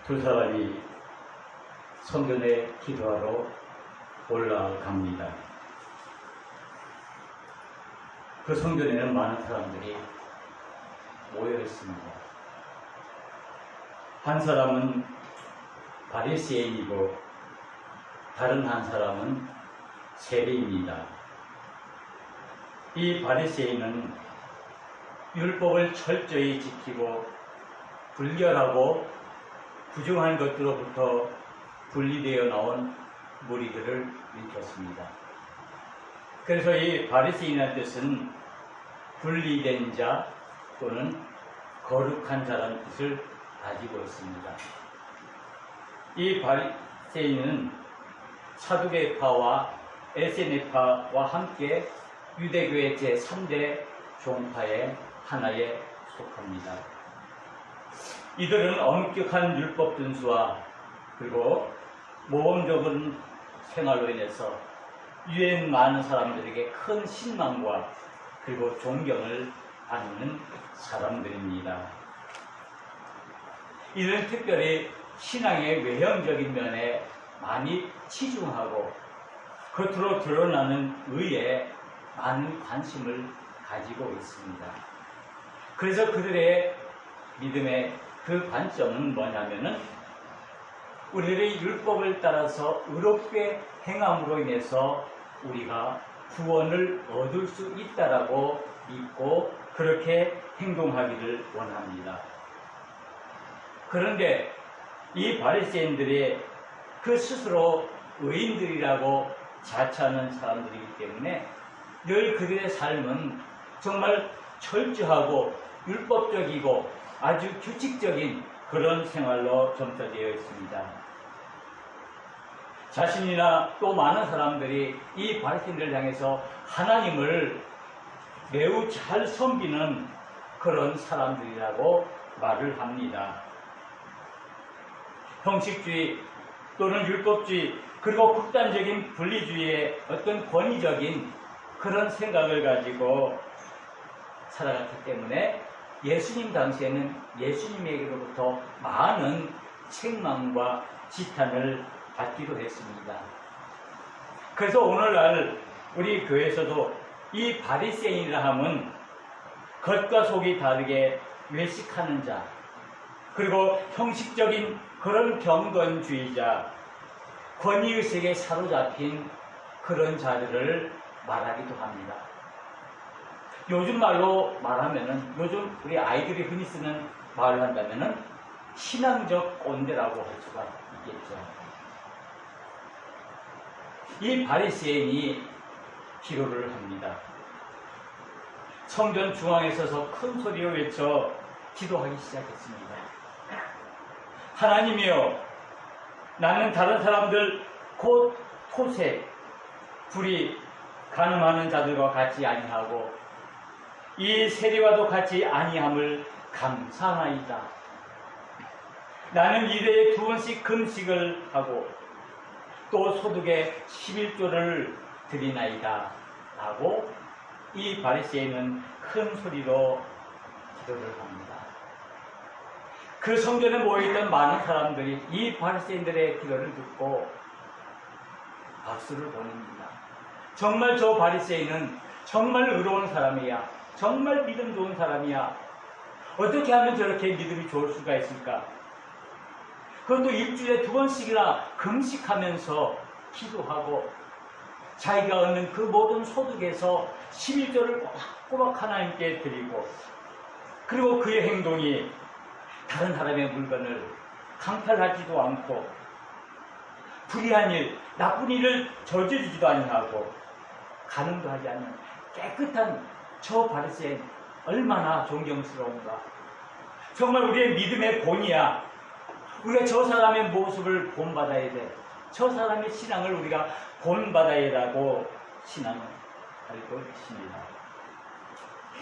두 사람이 성전에 기도하러 올라갑니다. 그 성전에는 많은 사람들이 모여 있습니다. 한 사람은 바리새인이고 다른 한 사람은 세리입니다. 이 바리새인은 율법을 철저히 지키고 불결하고 부정한 것들로부터 분리되어 나온 무리들을 일컫습니다. 그래서 이 바리새인이라는 뜻은 분리된 자 또는 거룩한 자라는 뜻을 가지고 있습니다. 이 바리새인은 사두개파와 에세네파와 함께 유대교의 제3대 종파의 하나에 속합니다. 이들은 엄격한 율법 준수와 그리고 모범적인 생활로 인해서 유엔 많은 사람들에게 큰 신망과 그리고 존경을 받는 사람들입니다. 이들은 특별히 신앙의 외형적인 면에 많이 치중하고 겉으로 드러나는 의에 많은 관심을 가지고 있습니다. 그래서 그들의 믿음의 그 관점은 뭐냐면은 우리들의 율법을 따라서 의롭게 행함으로 인해서 우리가 구원을 얻을 수 있다라고 믿고 그렇게 행동하기를 원합니다. 그런데 이 바리새인들이 그 스스로 의인들이라고 자처하는 사람들이기 때문에 늘 그들의 삶은 정말 철저하고 율법적이고 아주 규칙적인 그런 생활로 점쳐되어 있습니다. 자신이나 또 많은 사람들이 이 바리새인들을 향해서 하나님을 매우 잘 섬기는 그런 사람들이라고 말을 합니다. 형식주의 또는 율법주의 그리고 극단적인 분리주의의 어떤 권위적인 그런 생각을 가지고 살아갔기 때문에 예수님 당시에는 예수님에게로부터 많은 책망과 지탄을 받기도 했습니다. 그래서 오늘날 우리 교회에서도 이 바리새인이라 함은 겉과 속이 다르게 외식하는 자 그리고 형식적인 그런 경건주의자 권위의식에 사로잡힌 그런 자들을 말하기도 합니다. 요즘 말로 말하면은 요즘 우리 아이들이 흔히 쓰는 말로 한다면은 신앙적 꼰대라고 할 수가 있겠죠. 이 바리새인이 기도를 합니다. 성전 중앙에 서서 큰 소리로 외쳐 기도하기 시작했습니다. 하나님이여, 나는 다른 사람들 곧 토색, 불이 가늠하는 자들과 같이 아니하고 이 세리와도 같이 아니함을 감사하나이다. 나는 일회에 2번씩 금식을 하고 또 소득의 11조를 드리나이다. 라고 이 바리새인은 큰 소리로 기도를 합니다. 그 성전에 모여있던 많은 사람들이 이 바리새인들의 기도를 듣고 박수를 보냅니다. 정말 저 바리새인은 정말 의로운 사람이야. 정말 믿음 좋은 사람이야. 어떻게 하면 저렇게 믿음이 좋을 수가 있을까? 그것도 일주일에 2번씩이나 금식하면서 기도하고 자기가 얻는 그 모든 소득에서 11조를 꼬박꼬박 하나님께 드리고 그리고 그의 행동이 다른 사람의 물건을 강탈하지도 않고 불의한 일, 나쁜 일을 저지르지도 아니하고 가늠도 하지 않는 깨끗한 저 바리새인 얼마나 존경스러운가. 정말 우리의 믿음의 본이야. 우리가 저 사람의 모습을 본받아야 돼. 저 사람의 신앙을 우리가 본받아야라고 신앙을 알고 있습니다.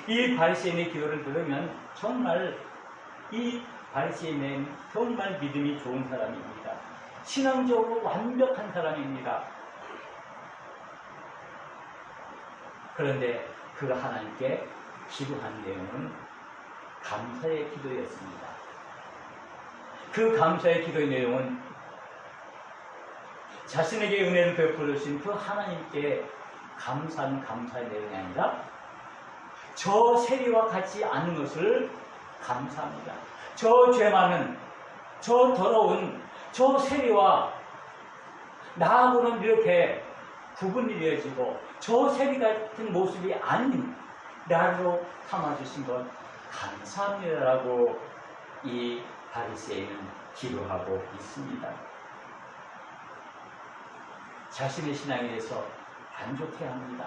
이 바리새인의 기도를 들으면 정말 이 바리새인은 정말 믿음이 좋은 사람입니다. 신앙적으로 완벽한 사람입니다. 그런데 그가 하나님께 기도한 내용은 감사의 기도였습니다. 그 감사의 기도의 내용은 자신에게 은혜를 베풀어 주신 그 하나님께 감사하는 감사의 내용이 아니라 저 세리와 같지 않은 것을 감사합니다. 저 죄 많은, 저 더러운, 저 세리와 나하고는 이렇게 구분이 이어지고 저 세리 같은 모습이 아닌 나로 삼아주신 것 감사합니다라고 이 바리새인은 기도하고 있습니다. 자신의 신앙에 대해서 만족해야 합니다.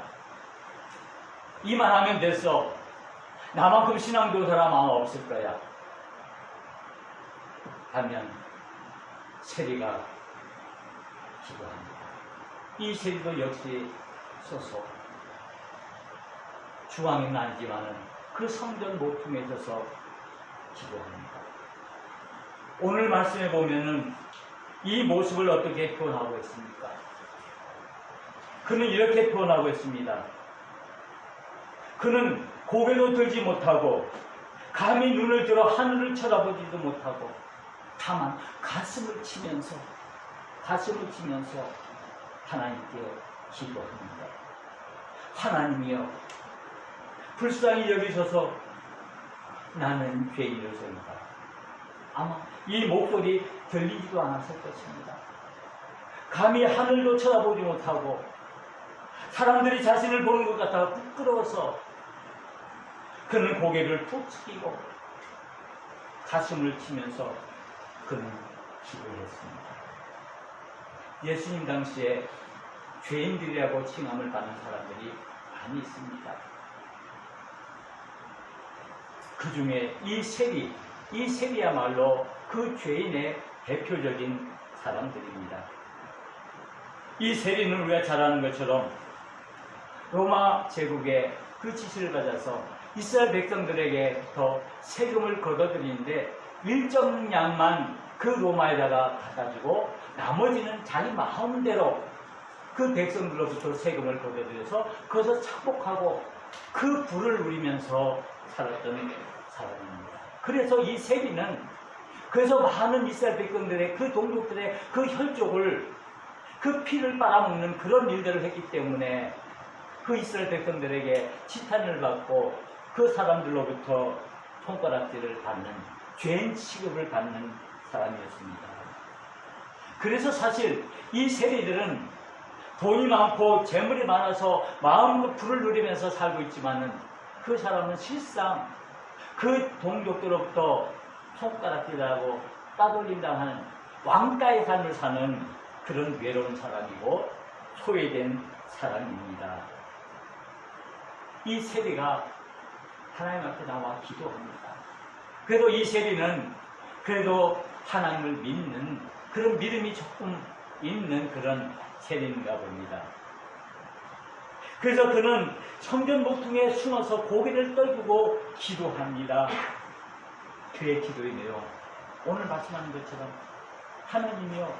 이만하면 됐어. 나만큼 신앙 좋은 사람 아마 없을 거야. 하면 세리가 기도합니다. 이 세리도 역시 소속 중앙에는 아니지만은 그 성전 모퉁이에 서서 기도합니다. 오늘 말씀에 보면은 이 모습을 어떻게 표현하고 있습니까? 그는 이렇게 표현하고 있습니다. 그는 고개도 들지 못하고 감히 눈을 들어 하늘을 쳐다보지도 못하고 다만 가슴을 치면서 하나님께 기도합니다. 하나님이여 불쌍히 여기셔서 나는 죄인이로소이다. 아마 이 목소리 들리지도 않았을 것입니다. 감히 하늘도 쳐다보지 못하고 사람들이 자신을 보는 것 같아 부끄러워서 그는 고개를 푹 숙이고 가슴을 치면서 그는 기도했습니다. 예수님 당시에 죄인들이라고 칭함을 받는 사람들이 많이 있습니다. 그 중에 이 세리야말로 그 죄인의 대표적인 사람들입니다. 이 세리는 우리가 잘 아는 것처럼 로마 제국의 그 지시를 받아서 이스라엘 백성들에게 더 세금을 걷어들이는데 일정 양만 그 로마에다가 갖다주고 나머지는 자기 마음대로 그 백성들로부터 세금을 걷어들여서 그것을 착복하고 그 부를 누리면서 살았던 사람입니다. 그래서 이 세리는 그래서 많은 이스라엘 백성들의 그 동족들의 그 혈족을 그 피를 빨아먹는 그런 일들을 했기 때문에 그 이스라엘 백성들에게 치탄을 받고 그 사람들로부터 손가락질을 받는 죄인 취급을 받는 사람이었습니다. 그래서 사실 이 세리들은 돈이 많고 재물이 많아서 마음으로 부를 누리면서 살고 있지만은 그 사람은 실상 그 동족들로부터 손가락질하고 따돌림당하는 왕가의 삶을 사는 그런 외로운 사람이고 소외된 사람입니다. 이 세리가 하나님 앞에 나와 기도합니다. 그래도 이 세리는 그래도 하나님을 믿는 그런 믿음이 조금 있는 그런 세리인가 봅니다. 그래서 그는 성전 모퉁이에 숨어서 고개를 떨구고 기도합니다. 그의 기도의 내용 오늘 말씀하는 것처럼 하나님이여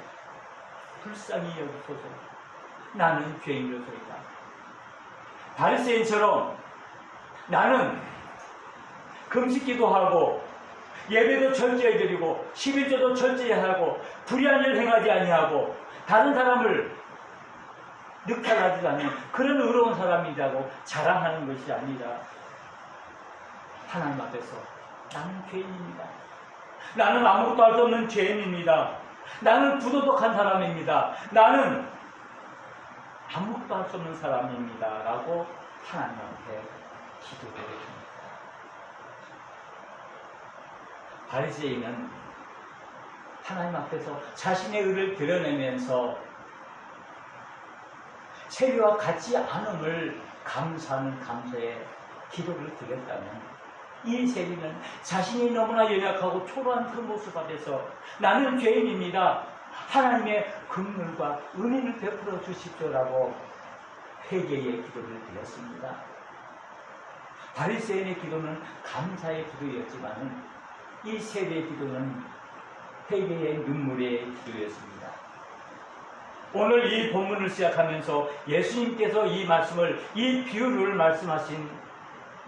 불쌍히 여기소서 나는 죄인이로소이다. 바리새인처럼 나는 금식기도 하고 예배도 철저히 드리고 11조도 철저히 하고 불의한 일 행하지 아니하고 다른 사람을 늑탈하지 않는 그런 의로운 사람이라고 자랑하는 것이 아니라 하나님 앞에서 나는 죄인입니다. 나는 아무것도 할 수 없는 죄인입니다. 나는 부도덕한 사람입니다. 나는 아무것도 할 수 없는 사람입니다. 라고 하나님 앞에 기도했습니다. 바리새인은 하나님 앞에서 자신의 의를 드러내면서 세리와 같지 않음을 감사하는 감사의 기도를 드렸다면 이 세리는 자신이 너무나 연약하고 초라한 그 모습 앞에서 나는 죄인입니다. 하나님의 긍휼과 은혜를 베풀어 주십시오라고 회개의 기도를 드렸습니다. 바리새인의 기도는 감사의 기도였지만 이 세리의 기도는 회개의 눈물의 기도였습니다. 오늘 이 본문을 시작하면서 예수님께서 이 말씀을, 이 비유를 말씀하신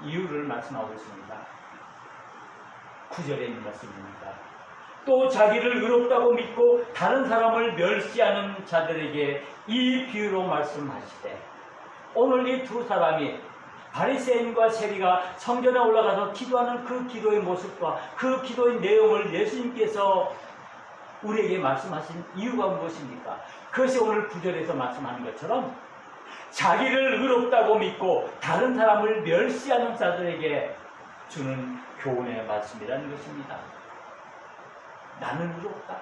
이유를 말씀하고 있습니다. 9절에 있는 말씀입니다. 또 자기를 의롭다고 믿고 다른 사람을 멸시하는 자들에게 이 비유로 말씀하시되, 오늘 이 두 사람이 바리새인과 세리가 성전에 올라가서 기도하는 그 기도의 모습과 그 기도의 내용을 예수님께서 우리에게 말씀하신 이유가 무엇입니까? 그것이 오늘 9절에서 말씀하는 것처럼 자기를 의롭다고 믿고 다른 사람을 멸시하는 자들에게 주는 교훈의 말씀이라는 것입니다. 나는 의롭다.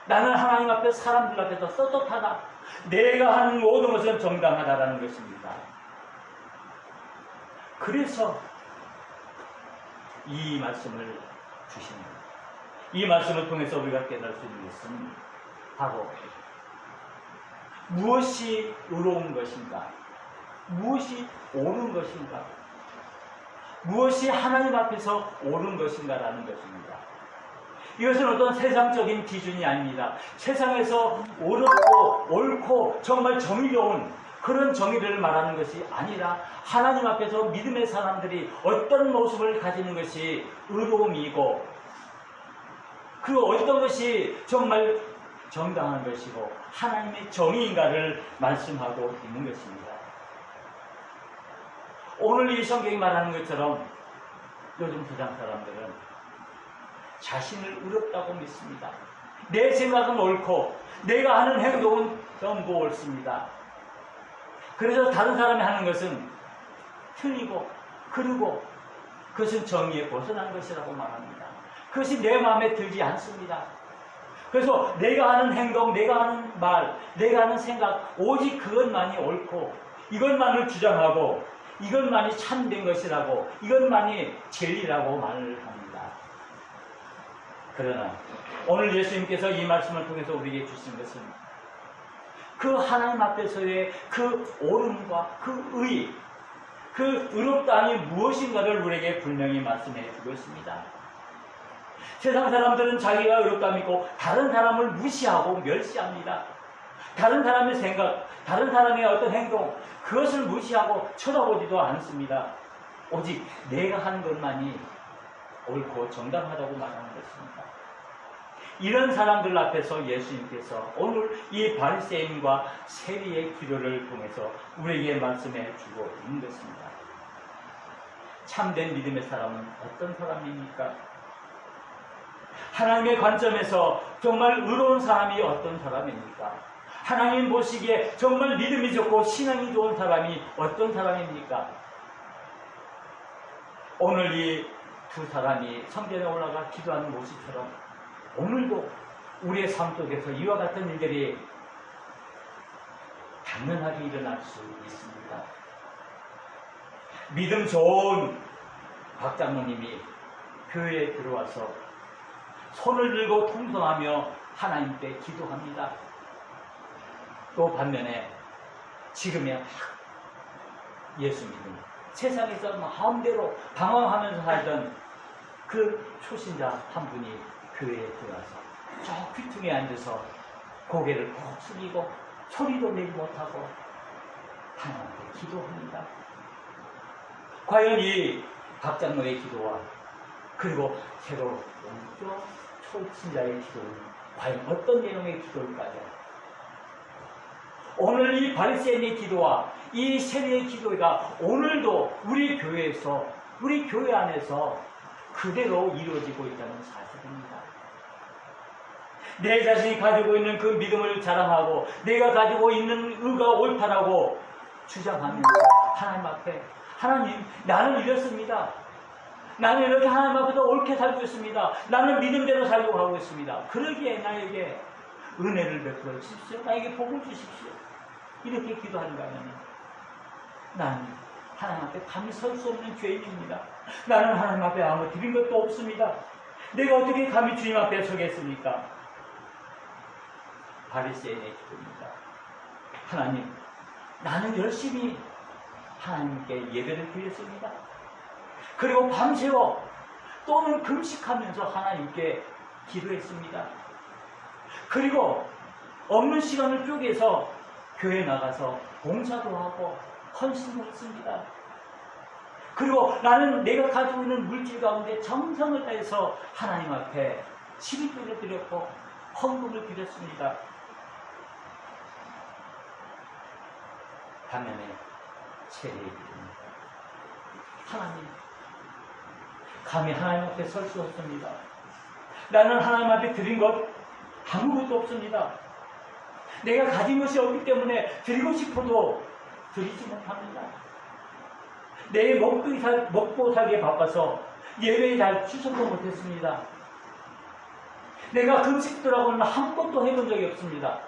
나는 하나님 앞에 사람들 앞에서 떳떳하다. 내가 하는 모든 것은 정당하다라는 것입니다. 그래서 이 말씀을 주십니다. 이 말씀을 통해서 우리가 깨달을 수 있는 것은 바로 무엇이 의로운 것인가? 무엇이 옳은 것인가? 무엇이 하나님 앞에서 옳은 것인가라는 것입니다. 이것은 어떤 세상적인 기준이 아닙니다. 세상에서 옳고 옳고 정말 정의로운 그런 정의를 말하는 것이 아니라 하나님 앞에서 믿음의 사람들이 어떤 모습을 가지는 것이 의로움이고 그 어떤 것이 정말 정당한 것이고 하나님의 정의인가를 말씀하고 있는 것입니다. 오늘 이 성경이 말하는 것처럼 요즘 세상 사람들은 자신을 의롭다고 믿습니다. 내 생각은 옳고 내가 하는 행동은 전부 옳습니다. 그래서 다른 사람이 하는 것은 틀리고 그르고 그것은 정의에 벗어난 것이라고 말합니다. 그것이 내 마음에 들지 않습니다. 그래서 내가 하는 행동, 내가 하는 말, 내가 하는 생각 오직 그것만이 옳고 이것만을 주장하고 이것만이 참된 것이라고 이것만이 진리라고 말을 합니다. 그러나 오늘 예수님께서 이 말씀을 통해서 우리에게 주신 것은 그 하나님 앞에서의 그 옳음과 그 의, 그 의롭다함이 무엇인가를 우리에게 분명히 말씀해 주고 있습니다. 세상 사람들은 자기가 의롭다 믿고 다른 사람을 무시하고 멸시합니다. 다른 사람의 생각, 다른 사람의 어떤 행동, 그것을 무시하고 쳐다보지도 않습니다. 오직 내가 하는 것만이 옳고 정당하다고 말하는 것입니다. 이런 사람들 앞에서 예수님께서 오늘 이 바리새인과 세리의 기도를 통해서 우리에게 말씀해 주고 있는 것입니다. 참된 믿음의 사람은 어떤 사람입니까? 하나님의 관점에서 정말 의로운 사람이 어떤 사람입니까? 하나님 보시기에 정말 믿음이 좋고 신앙이 좋은 사람이 어떤 사람입니까? 오늘 이 두 사람이 성전에 올라가 기도하는 모습처럼 오늘도 우리의 삶 속에서 이와 같은 일들이 당연하게 일어날 수 있습니다. 믿음 좋은 박 장로님이 교회에 들어와서 손을 들고 통성하며 하나님께 기도합니다. 또 반면에 지금의 예수 믿음, 세상에서 마음대로 방황하면서 살던 그 초신자 한 분이 교회에 들어와서 저 귀퉁이에 앉아서 고개를 푹 숙이고 소리도 내지 못하고 하나님께 기도합니다. 과연 이 박 장로의 기도와 그리고 새로 온 초신자의 기도는 과연 어떤 내용의 기도일까요? 오늘 이 바리새인의 기도와 이 세리의 기도가 오늘도 우리 교회에서, 우리 교회 안에서 그대로 이루어지고 있다는 사실입니다. 내 자신이 가지고 있는 그 믿음을 자랑하고 내가 가지고 있는 의가 옳다라고 주장하면서 하나님 앞에 하나님, 나는 이렇습니다. 나는 이렇게 하나님 앞에서 옳게 살고 있습니다. 나는 믿음대로 살려고 하고 있습니다. 그러기에 나에게 은혜를 베풀어 주십시오. 나에게 복을 주십시오. 이렇게 기도하는가 하면 나는 하나님 앞에 감히 설 수 없는 죄인입니다. 나는 하나님 앞에 아무 드린 것도 없습니다. 내가 어떻게 감히 주님 앞에 서겠습니까? 바리새인의 기도입니다. 하나님, 나는 열심히 하나님께 예배를 드렸습니다. 그리고 밤새워 또는 금식하면서 하나님께 기도했습니다. 그리고 없는 시간을 쪼개서 교회 나가서 봉사도 하고 헌신도 했습니다. 그리고 나는 내가 가지고 있는 물질 가운데 정성을 다해서 하나님 앞에 11조를 드렸고 헌금을 드렸습니다. 반면에 세례의 기도입니다. 하나님, 감히 하나님 앞에 설 수 없습니다. 나는 하나님 앞에 드린 것 아무것도 없습니다. 내가 가진 것이 없기 때문에 드리고 싶어도 드리지 못합니다. 내 먹고 살기에 바빠서 예배에 잘 출석도 못했습니다. 내가 금식도라고는 한 번도 해본 적이 없습니다.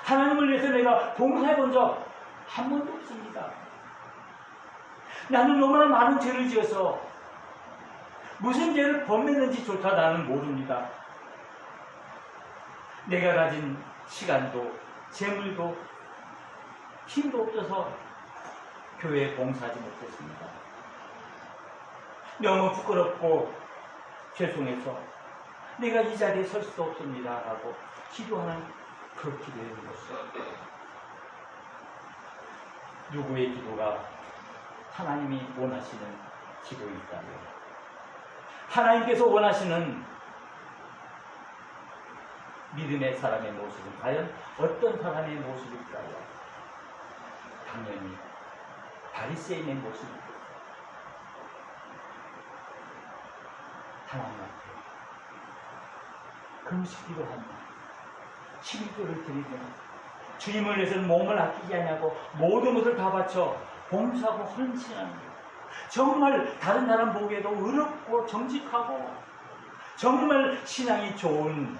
하나님을 위해서 내가 봉사해본 적 한 번도 없습니다. 나는 너무나 많은 죄를 지어서 무슨 죄를 범했는지조차 나는 모릅니다. 내가 가진 시간도 재물도 힘도 없어서 교회에 봉사하지 못했습니다. 너무 부끄럽고 죄송해서 내가 이 자리에 설 수도 없습니다 라고 기도하는 그 기도의 모습. 누구의 기도가 하나님이 원하시는 기도일까요? 하나님께서 원하시는 믿음의 사람의 모습은 과연 어떤 사람의 모습일까요? 당연히 바리새인의 모습입니다. 하나님 앞에 금식기도 합니다. 11조를 드리며 주님을 위해서는 몸을 아끼지 않냐고 모든 것을 다 바쳐 봉사하고 헌신하는 것. 정말 다른 사람 보기에도 의롭고 정직하고 정말 신앙이 좋은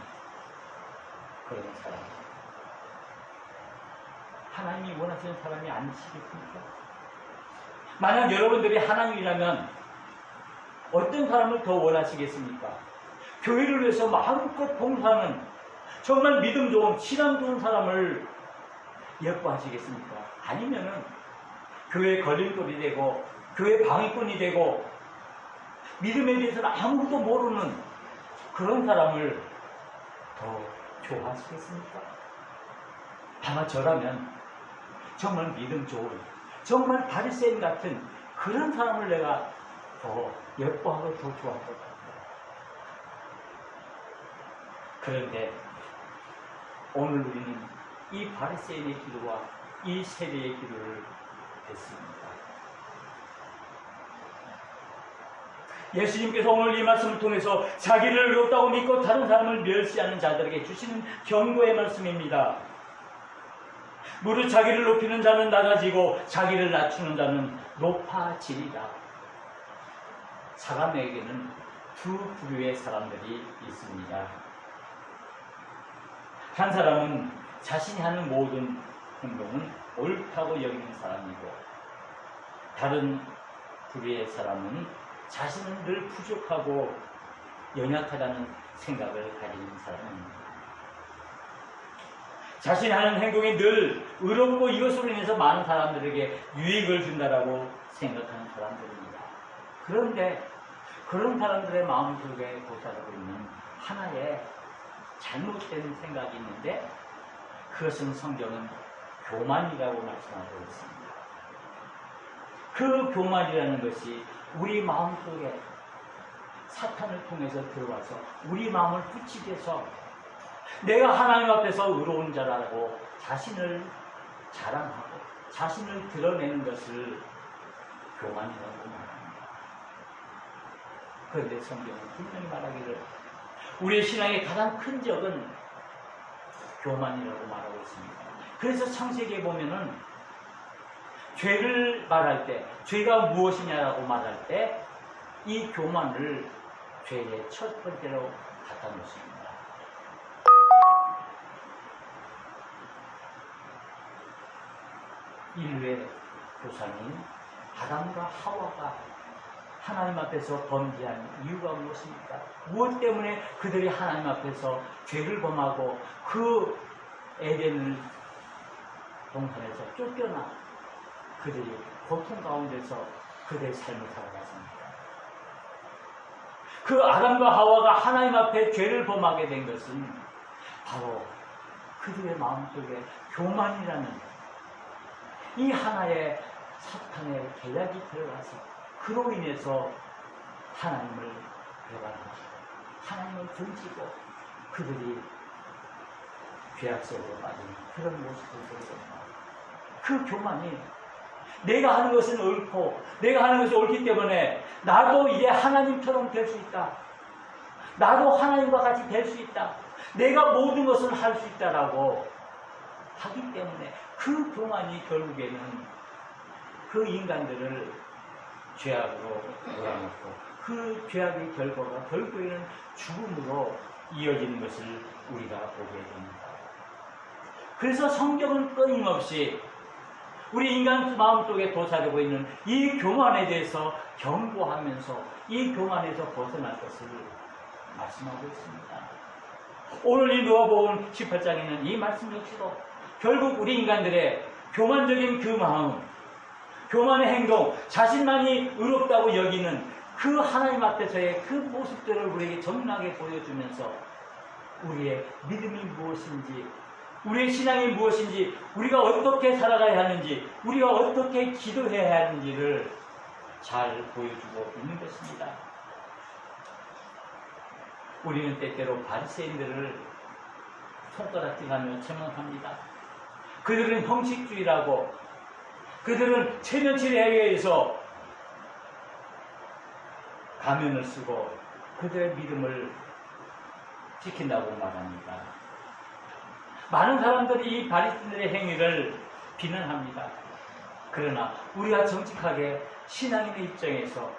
그런 사람. 하나님이 원하시는 사람이 아니시겠습니까? 만약 여러분들이 하나님이라면 어떤 사람을 더 원하시겠습니까? 교회를 위해서 마음껏 봉사하는 정말 믿음 좋은 신앙 좋은 사람을 예뻐하시겠습니까? 아니면은 교회 걸림돌이 되고 교회 방해꾼이 되고 믿음에 대해서는 아무것도 모르는 그런 사람을 더 좋아하시겠습니까? 아마 저라면 정말 믿음 좋은 정말 바리새인 같은 그런 사람을 내가 더 예뻐하고 더 좋아할 것 같아요. 그런데 오늘 우리는 이 바리새인의 기도와 이 세례의 기도를 했습니다. 예수님께서 오늘 이 말씀을 통해서 자기를 의롭다고 믿고 다른 사람을 멸시하는 자들에게 주시는 경고의 말씀입니다. 무릇 자기를 높이는 자는 낮아지고 자기를 낮추는 자는 높아지리라. 사람에게는 두 부류의 사람들이 있습니다. 한 사람은 자신이 하는 모든 행동은 옳다고 여기는 사람이고, 다른 부류의 사람은 자신은 늘 부족하고 연약하다는 생각을 가지는 사람입니다. 자신이 하는 행동이 늘 의롭고 이것으로 인해서 많은 사람들에게 유익을 준다라고 생각하는 사람들입니다. 그런데 그런 사람들의 마음속에 고사하고 있는 하나의 잘못된 생각이 있는데, 그것은 성경은 교만이라고 말씀하고 있습니다. 그 교만이라는 것이 우리 마음속에 사탄을 통해서 들어와서 우리 마음을 부치게 해서 내가 하나님 앞에서 의로운 자라고 자신을 자랑하고 자신을 드러내는 것을 교만이라고 말합니다. 그런데 성경은 분명히 말하기를 우리의 신앙의 가장 큰 적은 교만이라고 말하고 있습니다. 그래서 창세기에 보면은 죄를 말할 때, 죄가 무엇이냐라고 말할 때 이 교만을 죄의 첫 번째로 갖다 놓습니다. 인류의 조상인 아담과 하와가 하나님 앞에서 범죄한 이유가 무엇입니까? 무엇 때문에 그들이 하나님 앞에서 죄를 범하고 그 에덴을 동산에서 쫓겨나 그들이 고통 가운데서 그들의 삶을 살아갔습니다. 그 아담과 하와가 하나님 앞에 죄를 범하게 된 것은 바로 그들의 마음속에 교만이라는 이 하나의 사탄의 계략이 들어가서 그로 인해서 하나님을 들어가는 것이다. 하나님을 등지고 그들이 죄악 속으로 빠진 그런 모습을 보여줍니다. 그 교만이 내가 하는 것은 옳고 내가 하는 것이 옳기 때문에 나도 이제 하나님처럼 될 수 있다. 나도 하나님과 같이 될 수 있다. 내가 모든 것을 할 수 있다라고 하기 때문에 그 교만이 결국에는 그 인간들을 죄악으로 몰아넣고 그 죄악의 결과가 결국에는 죽음으로 이어지는 것을 우리가 보게 됩니다. 그래서 성경은 끊임없이 우리 인간 마음속에 도사리고 있는 이 교만에 대해서 경고하면서 이 교만에서 벗어날 것을 말씀하고 있습니다. 오늘 이 누가복음 18장에는 이 말씀 역시도 결국 우리 인간들의 교만적인 그 마음, 교만의 행동, 자신만이 의롭다고 여기는 그 하나님 앞에서의 그 모습들을 우리에게 정확하게 보여주면서 우리의 믿음이 무엇인지, 우리의 신앙이 무엇인지, 우리가 어떻게 살아가야 하는지, 우리가 어떻게 기도해야 하는지를 잘 보여주고 있는 것입니다. 우리는 때때로 바리새인들을 손가락질하며 책망합니다. 그들은 형식주의라고, 그들은 체면치레에 의해서 가면을 쓰고 그들의 믿음을 지킨다고 말합니다. 많은 사람들이 이 바리새인들의 행위를 비난합니다. 그러나 우리가 정직하게 신앙인의 입장에서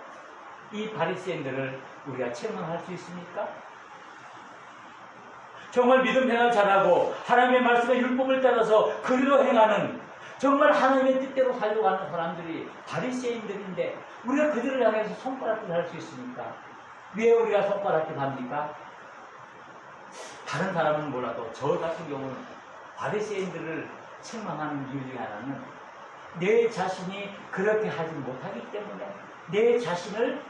이 바리새인들을 우리가 책망할 수 있습니까? 정말 믿음 생활 잘하고 하나님의 말씀의 율법을 따라서 그리로 행하는 정말 하나님의 뜻대로 살려고 하는 사람들이 바리새인들인데 우리가 그들을 향해서 손가락질 할 수 있습니까? 왜 우리가 손가락질 합니까? 다른 사람은 몰라도 저 같은 경우는 바리새인들을 책망하는 이유 중에 하나는 내 자신이 그렇게 하지 못하기 때문에 내 자신을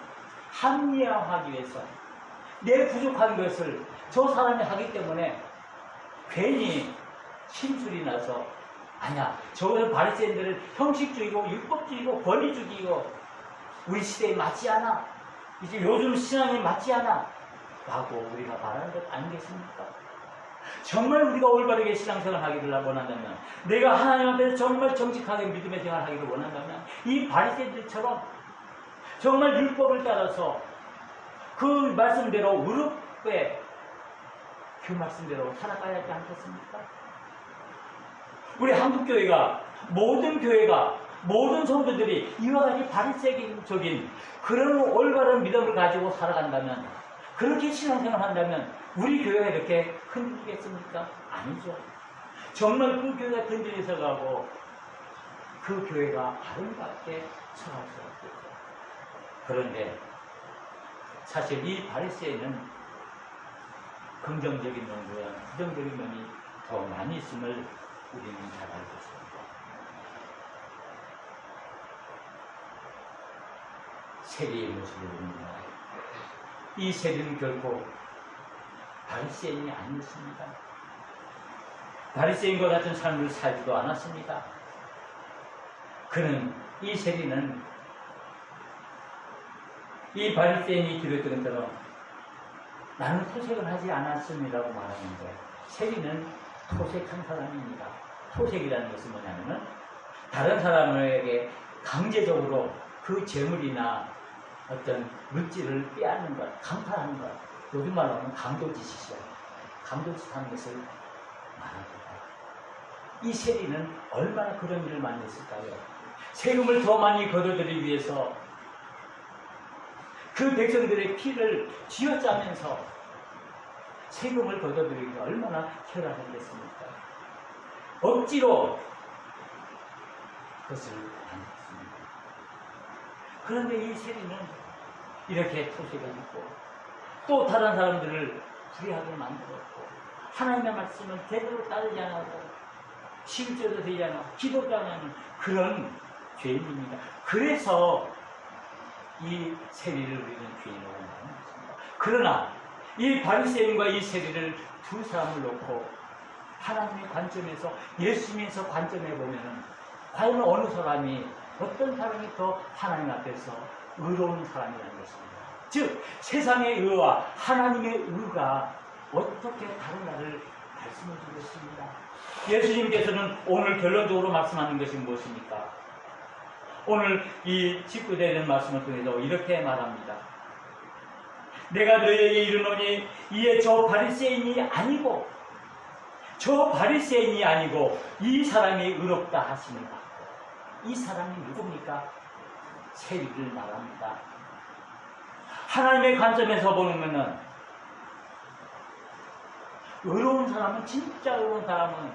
합리화하기 위해서 내 부족한 것을 저 사람이 하기 때문에 괜히 심술이 나서 아니야, 저거는 바리새인들은 형식주의고 율법주의고 권리주의고 우리 시대에 맞지 않아. 이제 요즘 신앙에 맞지 않아. 라고 우리가 말하는 것 아니겠습니까? 정말 우리가 올바르게 신앙생활 하기를 원한다면, 내가 하나님 앞에서 정말 정직하게 믿음의 생활 하기를 원한다면 이 바리새인들처럼 정말 율법을 따라서 그 말씀대로 의롭게 그 말씀대로 살아가야 하지 않겠습니까? 우리 한국교회가, 모든 교회가, 모든 성도들이 이와 같이 바리새인적인 그런 올바른 믿음을 가지고 살아간다면, 그렇게 신앙생활 한다면 우리 교회가 이렇게 흔들리겠습니까? 아니죠. 정말 그 교회가 흔들려서 가고 그 교회가 아름답게 서갈 수 없겠죠. 그런데 사실 이 바리새인은 긍정적인 면보다 부정적인 면이 더 많이 있음을 우리는 잘 알고 있습니다. 세리의 모습을 봅니다. 이 세리는 결코 바리새인이 아니었습니다. 바리새인과 같은 삶을 살지도 않았습니다. 그는, 이 세리는 이 바리새인이 기록된 것처럼 나는 토색을 하지 않았음이라고 말하는데, 세리는 토색한 사람입니다. 토색이라는 것은 뭐냐면은 다른 사람에게 강제적으로 그 재물이나 어떤 물질을 빼앗는 것, 강탈하는 것, 요즘 말로 하면 강도짓이죠. 강도짓하는 것을 말합니다. 이 세리는 얼마나 그런 일을 많이 했을까요? 세금을 더 많이 걷어들이기 위해서 그 백성들의 피를 쥐어짜면서 세금을 걷어들이기 위해 얼마나 혈압했겠습니까? 억지로 그것을 반했습니다. 그런데 이 세리는 이렇게 토색을 했고 또 다른 사람들을 불의하게 만들었고 하나님의 말씀을 제대로 따르지 않고 실제로 되지 않고 기도도 안 하는 그런 죄인입니다. 그래서 이 세리를 우리는 죄인으로 말합니다. 그러나 이 바리새인과 이 세리를 두 사람을 놓고 하나님의 관점에서, 예수님에서 관점해 보면은 과연 어느 사람이, 어떤 사람이 더 하나님 앞에서 의로운 사람이라는 것입니다. 즉 세상의 의와 하나님의 의가 어떻게 다른가를 말씀해 주겠습니다. 예수님께서는 오늘 결론적으로 말씀하는 것이 무엇입니까? 오늘 이 19대는 말씀을 통해서 이렇게 말합니다. 내가 너희에게 이르노니 이에 저 바리새인이 아니고 이 사람이 의롭다 하십니다. 이 사람이 누굽니까? 세리를 말합니다. 하나님의 관점에서 보면은 의로운 사람은, 진짜 의로운 사람은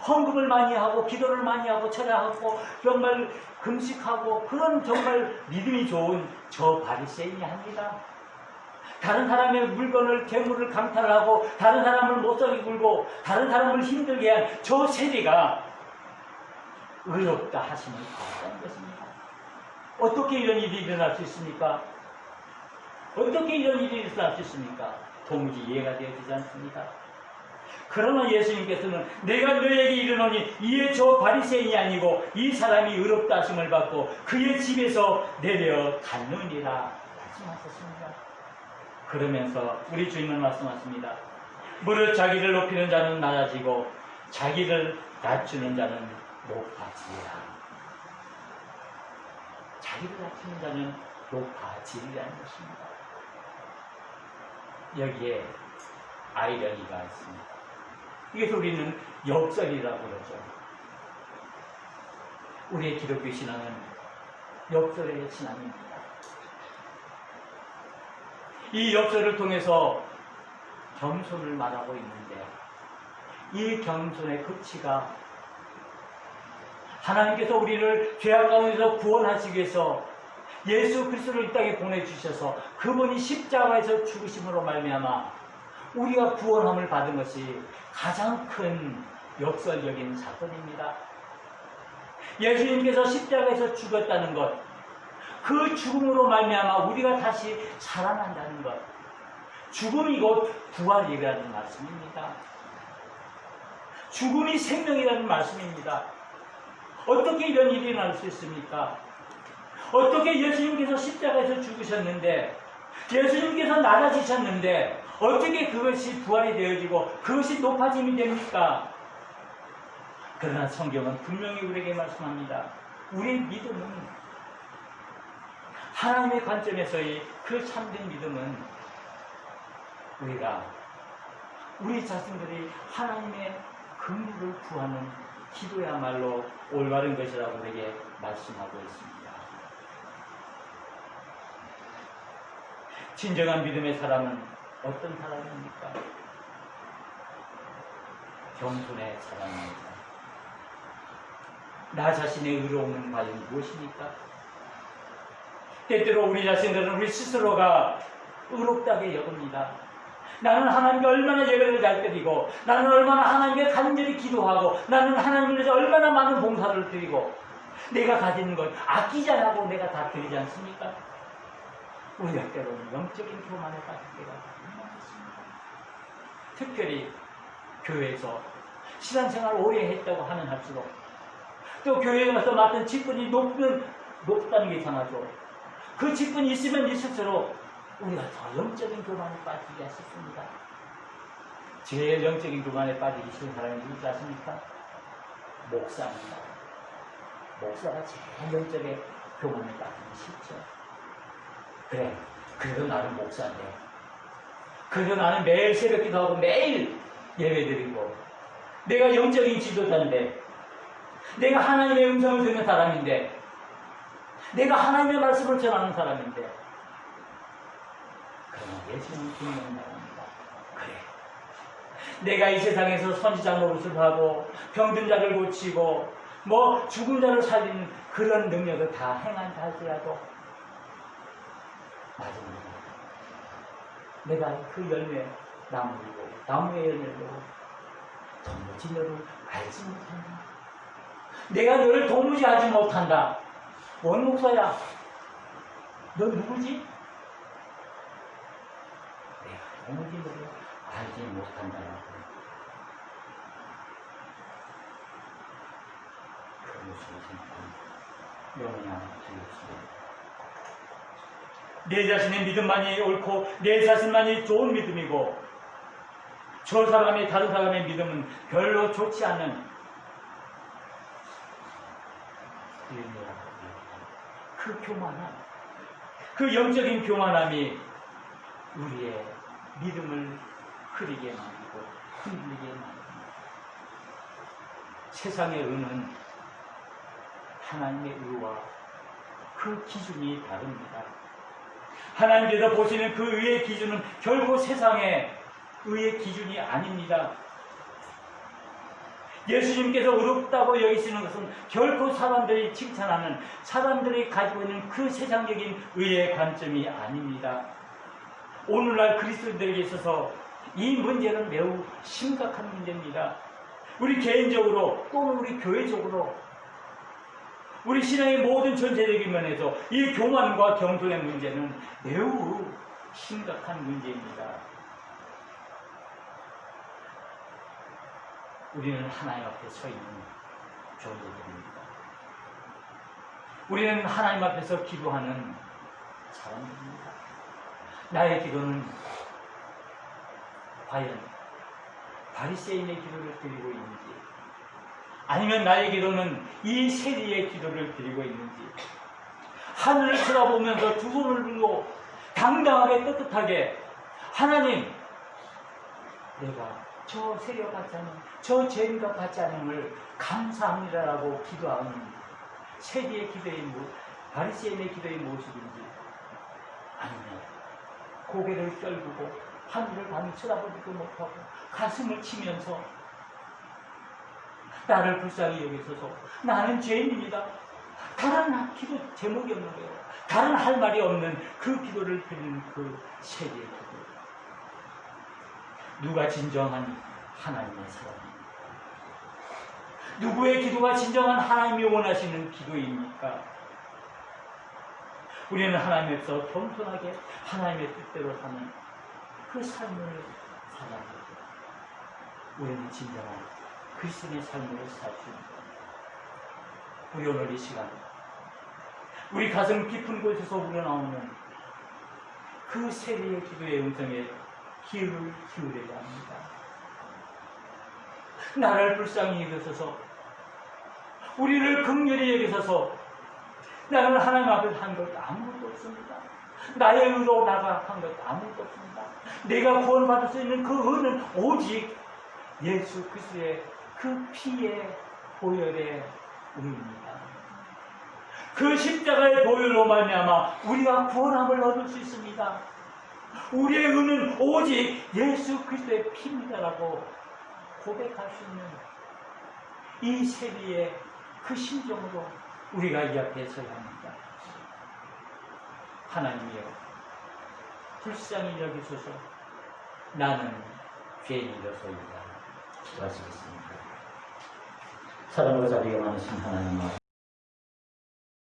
헌금을 많이 하고 기도를 많이 하고 철야하고 정말 금식하고 그런 정말 믿음이 좋은 저 바리새인이 합니다. 다른 사람의 물건을, 재물을 강탈하고 다른 사람을 못살게 굴고 다른 사람을 힘들게 한 저 세리가 의롭다 하심을 받았다는 것입니다. 어떻게 이런 일이 일어날 수 있습니까? 어떻게 이런 일이 일어날 수 있습니까? 도무지 이해가 되어지지 않습니다. 그러나 예수님께서는 내가 너희에게 이르노니 이에 저 바리새인이 아니고 이 사람이 의롭다 하심을 받고 그의 집에서 내려갔느니라 말씀하셨습니다. 그러면서 우리 주님은 말씀하십니다. 무릇 자기를 높이는 자는 낮아지고 자기를 낮추는 자는 높아지리라. 자기를 낮추는 자는 높아지리라는 것입니다. 여기에 아이러니가 있습니다. 이것을 우리는 역설이라고 그러죠. 우리의 기독교 신앙은 역설의 신앙입니다. 이 역설을 통해서 겸손을 말하고 있는데 이 겸손의 끝이가 하나님께서 우리를 죄악 가운데서 구원하시기 위해서 예수 그리스도를 이 땅에 보내주셔서 그분이 십자가에서 죽으심으로 말미암아 우리가 구원함을 받은 것이 가장 큰 역설적인 사건입니다. 예수님께서 십자가에서 죽었다는 것, 그 죽음으로 말미암아 우리가 다시 살아난다는 것, 죽음이 곧 부활이라는 말씀입니다. 죽음이 생명이라는 말씀입니다. 어떻게 이런 일이 일어날 수 있습니까? 어떻게 예수님께서 십자가에서 죽으셨는데, 예수님께서 낮아지셨는데 어떻게 그것이 부활이 되어지고 그것이 높아짐이 됩니까? 그러나 성경은 분명히 우리에게 말씀합니다. 우리의 믿음은, 하나님의 관점에서의 그 참된 믿음은 우리 자신들이 하나님의 긍휼을 구하는 기도야말로 올바른 것이라고 우리에게 말씀하고 있습니다. 진정한 믿음의 사람은 어떤 사람입니까? 겸손의 사람입니다. 나 자신의 의로움은 과연 무엇입니까? 때때로 우리 자신들은 우리 스스로가 의롭다게 여깁니다. 나는 하나님께 얼마나 예배를 잘 드리고, 나는 얼마나 하나님께 간절히 기도하고, 나는 하나님을 위해서 얼마나 많은 봉사를 드리고, 내가 가진 것 아끼지 않고 내가 다 드리지 않습니까? 우리가 때로는 영적인 교만에 빠질 때가 많습니다. 특별히 교회에서 신앙생활을 오래 했다고 하면 할수록, 또 교회에 가서 맡은 직분이 높다는 게 이상하죠. 그 직분이 있으면 있을수록 우리가 더 영적인 교만에 빠지기가 쉽습니다. 제일 영적인 교만에 빠지기 쉬운 사람이 누구지 아십니까? 목사입니다. 목사가 제일 영적인 교만에 빠지기 쉽죠. 그래, 그래도 나는 목사인데, 그래도 나는 매일 새벽 기도하고 매일 예배드리고, 내가 영적인 지도자인데, 내가 하나님의 음성을 듣는 사람인데, 내가 하나님의 말씀을 전하는 사람인데, 그러나 예수님은 분명히 말합니다. 그래, 내가 이 세상에서 선지자 노릇을 하고 병든 자를 고치고 죽은 자를 살리는 그런 능력을 다 행한다 할지라도 맞습니다. 내가 그 열매 나무이고 나무의 열매로 도무지 너를 알지 못한다. 내가 너를 도무지 알지 못한다. 원 목사야, 너 누구지? 내가 도무지 너를 알지 못한다라고. 그 무슨 생각은 영원히 안 되겠습니다. 내 자신의 믿음만이 옳고 내 자신만이 좋은 믿음이고 저 사람이 다른 사람의 믿음은 별로 좋지 않는 그 교만함, 그 영적인 교만함이 우리의 믿음을 흐리게 만들고 흔들리게 만듭니다. 세상의 의는 하나님의 의와 그 기준이 다릅니다. 하나님께서 보시는 그 의의 기준은 결코 세상의 의의 기준이 아닙니다. 예수님께서 의롭다고 여기시는 것은 결코 사람들이 칭찬하는, 사람들이 가지고 있는 그 세상적인 의의 관점이 아닙니다. 오늘날 그리스도인들에게 있어서 이 문제는 매우 심각한 문제입니다. 우리 개인적으로 또는 우리 교회적으로 우리 신앙의 모든 전체적인 면에서 이 교만과 경솔의 문제는 매우 심각한 문제입니다. 우리는 하나님 앞에 서 있는 존재들입니다. 우리는 하나님 앞에서 기도하는 사람들입니다. 나의 기도는 과연 바리새인의 기도를 드리고 있는지, 아니면 나의 기도는 이 세리의 기도를 드리고 있는지, 하늘을 쳐다보면서 두 손을 들고 당당하게 떳떳하게 하나님, 내가 저 세리와 같지 않은, 저 죄인과 같지 않음을 감사합니다라고 기도하는 세리의 기도의 바리새인의 기도의 모습인지, 아니면 고개를 떨구고 하늘을 감히 쳐다보지도 못하고 가슴을 치면서 나를 불쌍히 여기소서, 나는 죄인입니다, 다른 기도 제목이 없는 거예요. 다른 할 말이 없는 그 기도를 드리는 그 세리의 기도. 누가 진정한 하나님의 사람입니까? 누구의 기도가 진정한 하나님이 원하시는 기도입니까? 우리는 하나님 앞에서 겸손하게 하나님의 뜻대로 사는 그 삶을 살아야 합니다. 우리는 진정한 그리스도의 삶을 살습니다. 우리 오늘 이 시간, 우리 가슴 깊은 곳에서 우러나오는 그 세리의 기도의 음성에 귀를 기울여야 합니다. 나를 불쌍히 여기소서, 우리를 긍휼히 여기소서. 나는 하나님 앞에 한 것 아무것도 없습니다. 나의 의로 나가 한 것 아무것도 없습니다. 내가 구원받을 수 있는 그 의는 오직 예수 그리스도의 그 피의 보혈의 의입니다. 그 십자가의 보혈로 말미암아 우리가 구원함을 얻을 수 있습니다. 우리의 의는 오직 예수 그리스도의 피입니다라고 고백할 수 있는 이 세리의 그 심정으로 우리가 이 앞에 서야 합니다. 하나님이여, 불쌍히 여기소서, 나는 죄인이로소이다. 기도하시겠습니다. 사랑과 자비가 많으신 하나님,